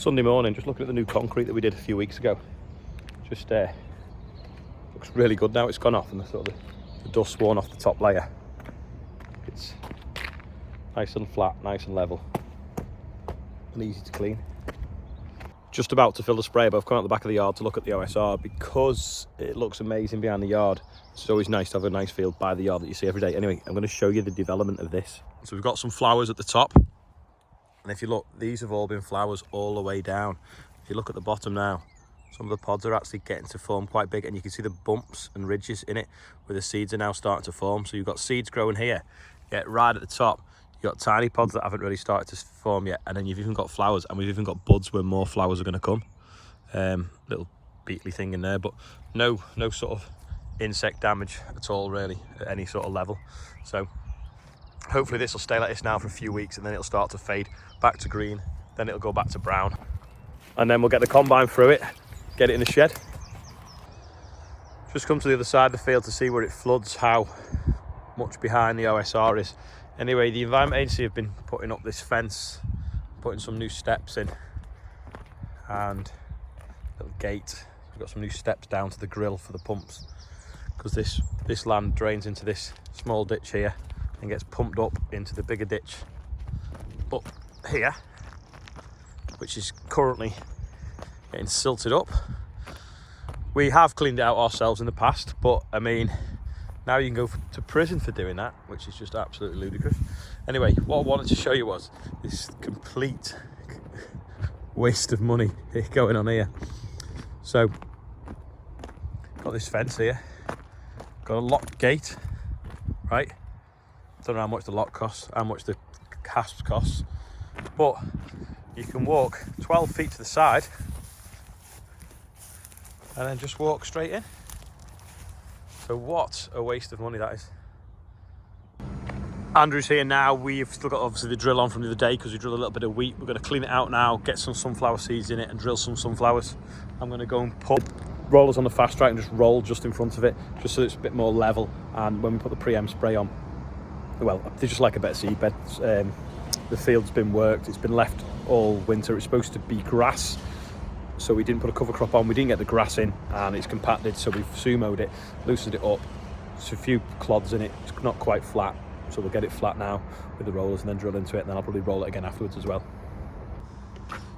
Sunday morning, just looking at the new concrete that we did a few weeks ago. Just looks really good now. It's gone off and the dust's worn off the top layer. It's nice and flat, nice and level, and easy to clean. Just about to fill the spray, but I've come out the back of the yard to look at the OSR because it looks amazing behind the yard. It's always nice to have a nice field by the yard that you see every day. Anyway, I'm going to show you the development of this. So we've got some flowers at the top, and if you look, these have all been flowers all the way down. If you look at the bottom now, some of the pods are actually getting to form quite big, and you can see the bumps and ridges in it where the seeds are now starting to form. So you've got seeds growing here, yet right at the top you've got tiny pods that haven't really started to form yet, and then you've even got flowers, and we've even got buds where more flowers are going to come. Little beetly thing in there, but no sort of insect damage at all really at any sort of level. So hopefully this will stay like this now for a few weeks, and then it'll start to fade back to green, then it'll go back to brown, and then we'll get the combine through it, get it in the shed. Just come to the other side of the field to see where it floods, how much behind the OSR is. Anyway, the Environment Agency have been putting up this fence, putting some new steps in, and a little gate. We've got some new steps down to the grill for the pumps, because this land drains into this small ditch here and gets pumped up into the bigger ditch up here, which is currently getting silted up. We have cleaned it out ourselves in the past, but I mean, now you can go to prison for doing that, which is just absolutely ludicrous. Anyway, what I wanted to show you was this complete waste of money going on here. So, got this fence here, got a lock gate, right? Don't know how much the lock costs, how much the hasps costs, but you can walk 12 feet to the side and then just walk straight in. So what a waste of money that is. Andrew's here now. We've still got obviously the drill on from the other day because we drilled a little bit of wheat. We're going to clean it out now, get some sunflower seeds in it and drill some sunflowers. I'm going to go and put rollers on the fast track and just roll just in front of it, just so it's a bit more level. And when we put the pre-em spray on, well, they just like a better seed bed. The field's been worked, it's been left all winter. It's supposed to be grass, so we didn't put a cover crop on, we didn't get the grass in, and it's compacted, so we've sumoed it, loosened it up. There's a few clods in it, it's not quite flat, so we'll get it flat now with the rollers and then drill into it, and then I'll probably roll it again afterwards as well.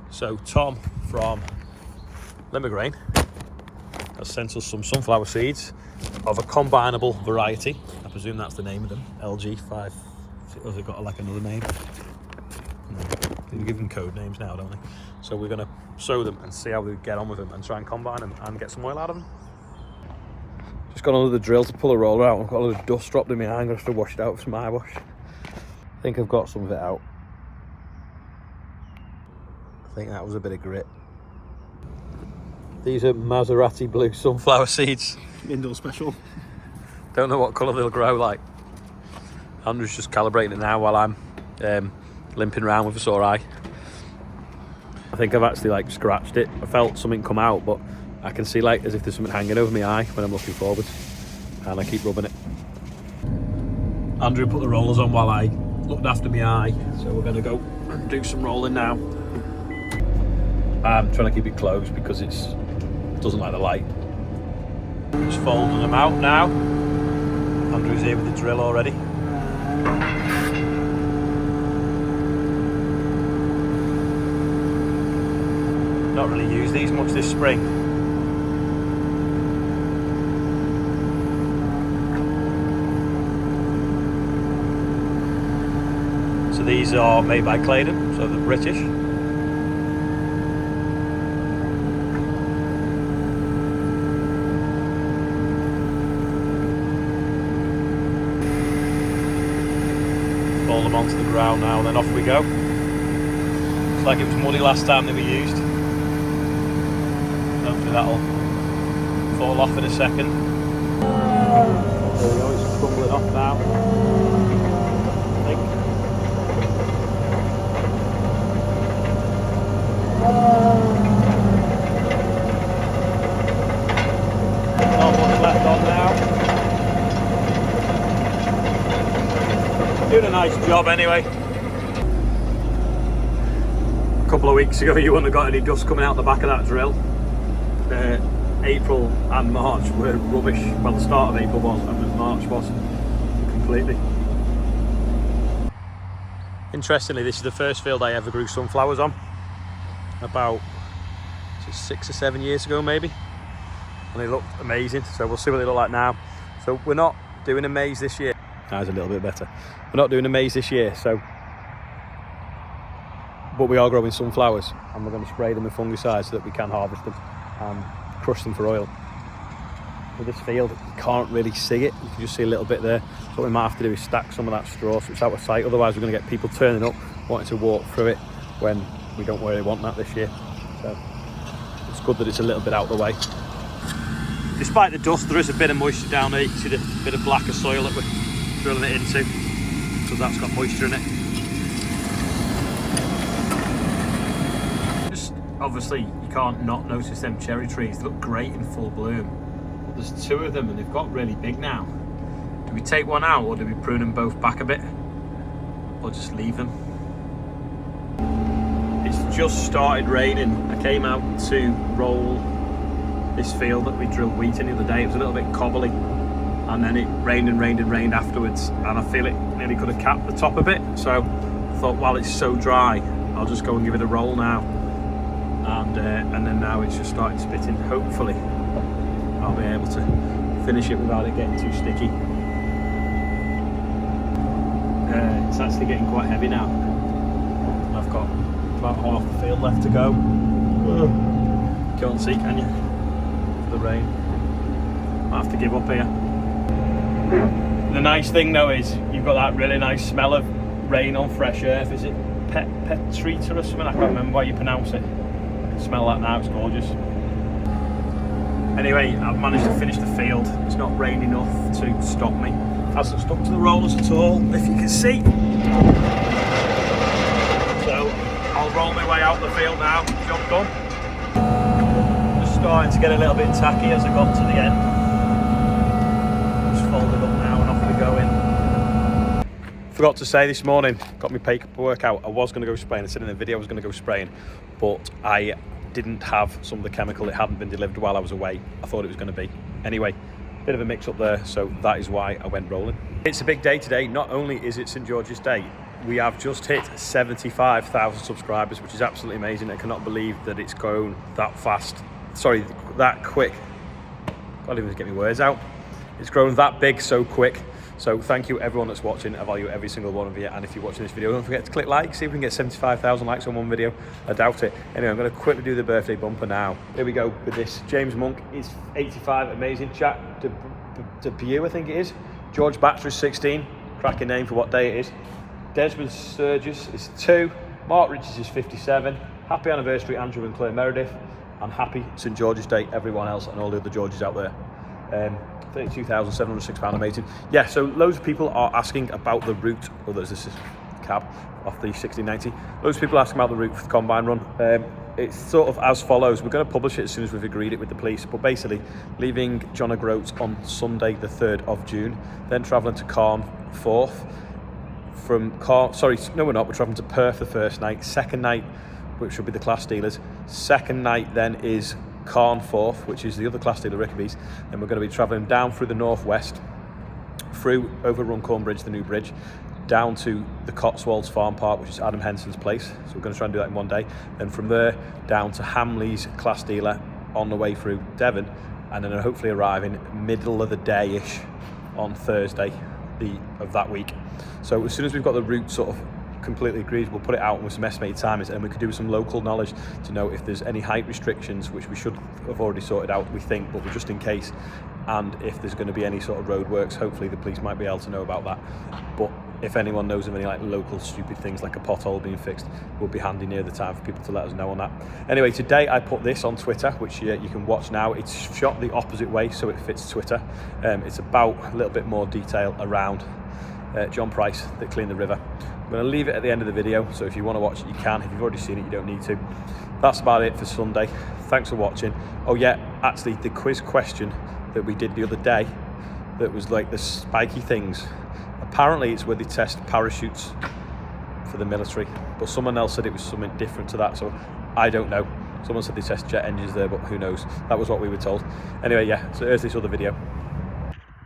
So Tom from Limmergrain has sent us some sunflower seeds of a combinable variety. I presume that's the name of them, LG5, or has it got like another name? No. They give them code names now, don't they? So we're going to sow them and see how we get on with them and try and combine them and get some oil out of them. Just got under the drill to pull a roller out. I've got a lot of dust dropped in my eye. I'm going to have to wash it out with some eye wash. I think I've got some of it out. I think that was a bit of grit. These are Maserati blue sunflower seeds. Indoor special. Don't know what colour they'll grow like. Andrew's just calibrating it now while I'm limping around with a sore eye. I think I've actually like scratched it. I felt something come out, but I can see like as if there's something hanging over my eye when I'm looking forward, and I keep rubbing it. Andrew put the rollers on while I looked after my eye, so we're going to go and do some rolling now. I'm trying to keep it closed because it doesn't like the light. Just folding them out now. Andrew's here with the drill already. Not really used these much this spring. So these are made by Claydon, so they're British. Fall them onto the ground now and then off we go. Looks like it was muddy last time they were used. Hopefully that'll fall off in a second. There we go, it's crumbling off now. I think. Not much left on now. Doing a nice job anyway. A couple couple of weeks ago you wouldn't have got any dust coming out the back of that drill. April and March were rubbish. Well, the start of April was, and March was completely. Interestingly, this is the first field I ever grew sunflowers on, about 6 or 7 years ago maybe, and they looked amazing. So we'll see what they look like now. So we're not doing a maze this year. That's a little bit better. We're not doing a maze this year, so, but we are growing sunflowers, and we're going to spray them with fungicides so that we can harvest them and crush them for oil. With this field, you can't really see it. You can just see a little bit there. So what we might have to do is stack some of that straw so it's out of sight. Otherwise, we're going to get people turning up, wanting to walk through it when we don't really want that this year. So it's good that it's a little bit out of the way. Despite the dust, there is a bit of moisture down there. You can see the bit of blacker soil that we're drilling it into, because that's got moisture in it. Just obviously, you can't not notice them cherry trees. They look great in full bloom. There's 2 of them and they've got really big now. Do we take one out, or do we prune them both back a bit, or just leave them? It's just started raining. I came out to roll this field that we drilled wheat in the other day. It was a little bit cobbly, and then it rained and rained and rained afterwards, and I feel it nearly could have capped the top a bit. So I thought, while it's so dry, I'll just go and give it a roll now, and then now it's just starting spitting. Hopefully I'll be able to finish it without it getting too sticky. It's actually getting quite heavy now. I've got about half the field left to go. Can't see, can you? The rain. I have to give up here. The nice thing though is you've got that really nice smell of rain on fresh earth. Is it petrita or something? I can't remember how you pronounce it. I can smell that now, it's gorgeous. Anyway, I've managed to finish the field. It's not rained enough to stop me. Hasn't stuck to the rollers at all, if you can see. So I'll roll my way out the field now. Job done. Starting to get a little bit tacky as I got to the end. Just fold it up now and off we go in. Forgot to say this morning, got my paperwork out. I was going to go spraying. I said in the video I was going to go spraying, but I didn't have some of the chemical. It hadn't been delivered while I was away. I thought it was going to be. Anyway, bit of a mix up there, so that is why I went rolling. It's a big day today. Not only is it St George's Day, we have just hit 75,000 subscribers, which is absolutely amazing. I cannot believe that it's grown that fast. Sorry, that quick. Can't even get my words out. It's grown that big so quick. So thank you everyone that's watching. I value every single one of you. And if you're watching this video, don't forget to click like. See if we can get 75,000 likes on one video. I doubt it. Anyway, I'm going to quickly do the birthday bumper now. Here we go with this. James Monk is 85. Amazing. Chat debut, I think it is. George Baxter is 16. Cracking name for what day it is. Desmond Sturgis is 2. Mark Richards is 57. Happy anniversary, Andrew and Claire Meredith. And happy St George's Day, everyone else, and all the other Georges out there. £32,706, amazing. Yeah, so loads of people are asking about the route. Oh, there's this cab off the 1690. Loads of people asking about the route for the Combine Run. It's sort of as follows. We're going to publish it as soon as we've agreed it with the police, but basically leaving John O'Groats on Sunday the 3rd of June, then travelling to Cairn 4th. From Cairn, sorry, no we're not, we're travelling to Perth the first night. Second night, which will be the Class Dealers. Second night then is Cairn 4th, which is the other Class Dealer, Rickaby's. Then we're going to be travelling down through the northwest, through over Runcorn Bridge, the new bridge, down to the Cotswolds Farm Park, which is Adam Henson's place. So we're going to try and do that in one day. Then from there down to Hamley's Class Dealer on the way through Devon, and then hopefully arriving middle of the day-ish on Thursday of that week. So as soon as we've got the route sort of completely agreed, we'll put it out with some estimated timings, and we could do some local knowledge to know if there's any height restrictions, which we should have already sorted out, we think, but just in case, and if there's going to be any sort of road works, hopefully the police might be able to know about that. But if anyone knows of any like local stupid things like a pothole being fixed, would be handy near the time for people to let us know on that. Anyway, today I put this on Twitter, which you can watch now. It's shot the opposite way so it fits Twitter. It's about a little bit more detail around John Price that cleaned the river. I'm going to leave it at the end of the video, so if you want to watch it, you can. If you've already seen it, you don't need to. That's about it for Sunday. Thanks for watching. Oh yeah, actually, the quiz question that we did the other day, that was like the spiky things, apparently it's where they test parachutes for the military, but someone else said it was something different to that, so I don't know. Someone said they test jet engines there, but who knows? That was what we were told. Anyway, yeah, so here's this other video.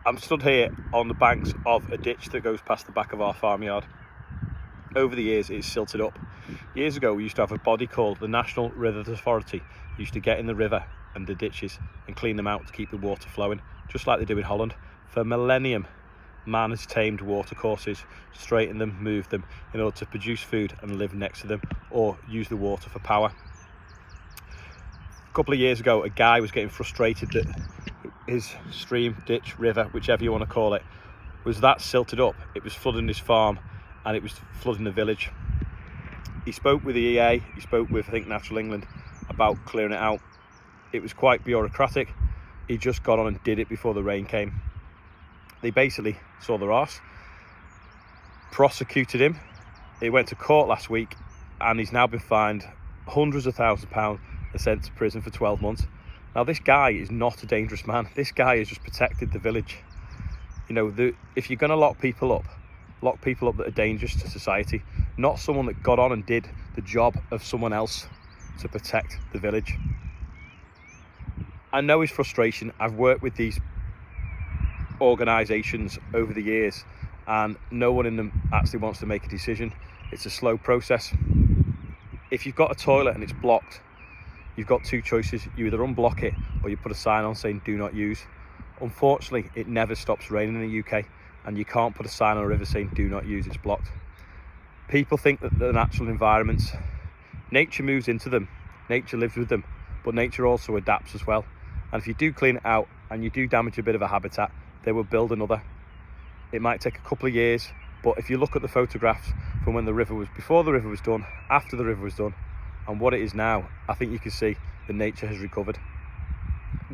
I'm stood here on the banks of a ditch that goes past the back of our farmyard. Over the years, it's silted up. Years ago, we used to have a body called the National Rivers Authority. They used to get in the river and the ditches and clean them out to keep the water flowing, just like they do in Holland. For millennium, man has tamed watercourses, straightened them, moved them in order to produce food and live next to them, or use the water for power. A couple of years ago, a guy was getting frustrated that his stream, ditch, river, whichever you want to call it, was that silted up. It was flooding his farm and it was flooding the village. He spoke with the EA, he spoke with, I think, Natural England about clearing it out. It was quite bureaucratic. He just got on and did it before the rain came. They basically saw their arse, prosecuted him. He went to court last week and he's now been fined hundreds of thousands of pounds and sent to prison for 12 months. Now, this guy is not a dangerous man. This guy has just protected the village. You know, if you're going to lock people up that are dangerous to society, not someone that got on and did the job of someone else to protect the village. I know his frustration. I've worked with these organisations over the years and no one in them actually wants to make a decision. It's a slow process. If you've got a toilet and it's blocked, you've got two choices. You either unblock it or you put a sign on saying do not use. Unfortunately, it never stops raining in the UK and you can't put a sign on a river saying do not use, it's blocked. People think that the natural environments, nature moves into them, nature lives with them, but nature also adapts as well. And if you do clean it out and you do damage a bit of a habitat, they will build another. It might take a couple of years, but if you look at the photographs from when the river was, before the river was done, after the river was done, and what it is now, I think you can see that nature has recovered.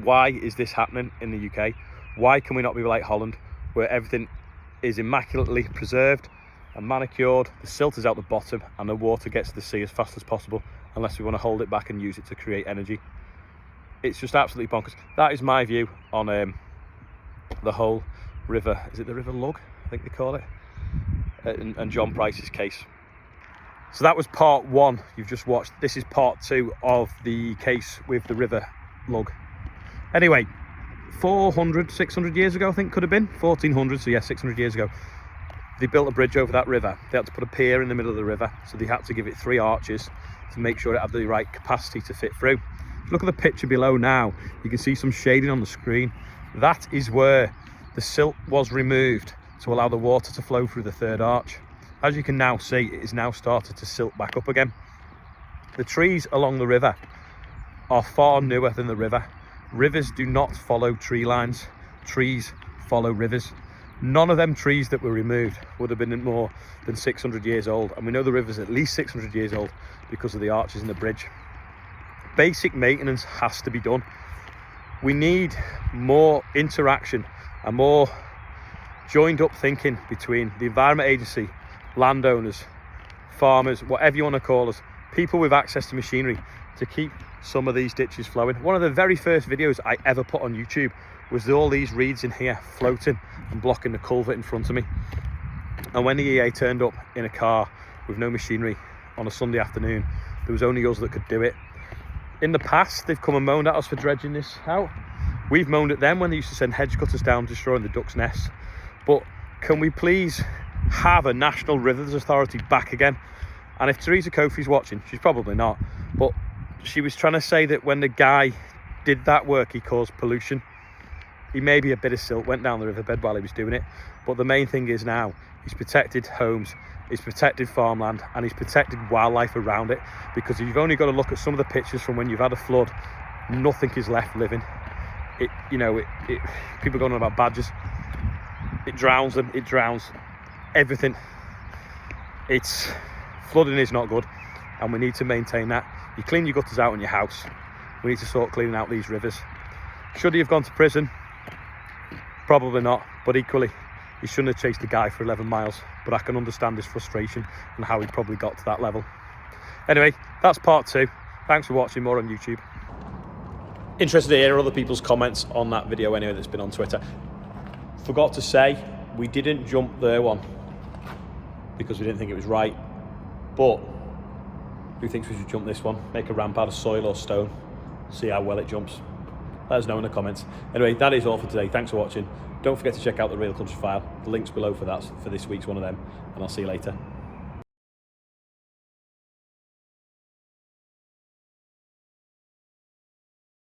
Why is this happening in the UK? Why can we not be like Holland, where everything is immaculately preserved and manicured, the silt is out the bottom and the water gets to the sea as fast as possible, unless we want to hold it back and use it to create energy? It's just absolutely bonkers. That is my view on the whole river. Is it the River Lug, I think they call it, and John Price's case. So that was part one you've just watched. This is part two of the case with the River Lug. Anyway, 400, 600 years ago, I think, could have been 1400, so yeah, 600 years ago, they built a bridge over that river. They had to put a pier in the middle of the river, so they had to give it 3 arches to make sure it had the right capacity to fit through. Look at the picture below now. You can see some shading on the screen. That is where the silt was removed to allow the water to flow through the 3rd arch. As you can now see, it is now started to silt back up again. The trees along the river are far newer than the river. Rivers do not follow tree lines. Trees follow rivers. None of them trees that were removed would have been more than 600 years old. And we know the river's at least 600 years old because of the arches in the bridge. Basic maintenance has to be done. We need more interaction and more joined up thinking between the Environment Agency, landowners, farmers, whatever you want to call us, people with access to machinery to keep some of these ditches flowing. One of the very first videos I ever put on YouTube was all these reeds in here floating and blocking the culvert in front of me. And when the EA turned up in a car with no machinery on a Sunday afternoon, there was only us that could do it. In the past, they've come and moaned at us for dredging this out. We've moaned at them when they used to send hedge cutters down destroying the ducks' nests. But can we please have a National Rivers Authority back again? And if Theresa Kofi's watching, she's probably not, but she was trying to say that when the guy did that work, he caused pollution. He maybe a bit of silt went down the riverbed while he was doing it, but the main thing is now he's protected homes, he's protected farmland, and he's protected wildlife around it. Because you've only got to look at some of the pictures from when you've had a flood, nothing is left living. People going on about badgers. It drowns them, it drowns everything. It's flooding is not good, and we need to maintain that. You clean your gutters out in your house. We need to start cleaning out these rivers. Should he have gone to prison? Probably not, but equally, he shouldn't have chased the guy for 11 miles. But I can understand his frustration and how he probably got to that level. Anyway, that's part 2. Thanks for watching. More on YouTube. Interested to hear other people's comments on that video anyway that's been on Twitter. Forgot to say, we didn't jump their one because we didn't think it was right. But who thinks we should jump this one? Make a ramp out of soil or stone, see how well it jumps. Let us know in the comments. Anyway, that is all for today. Thanks for watching. Don't forget to check out the Real Country File. The link's below for that, for this week's one of them, and I'll see you later.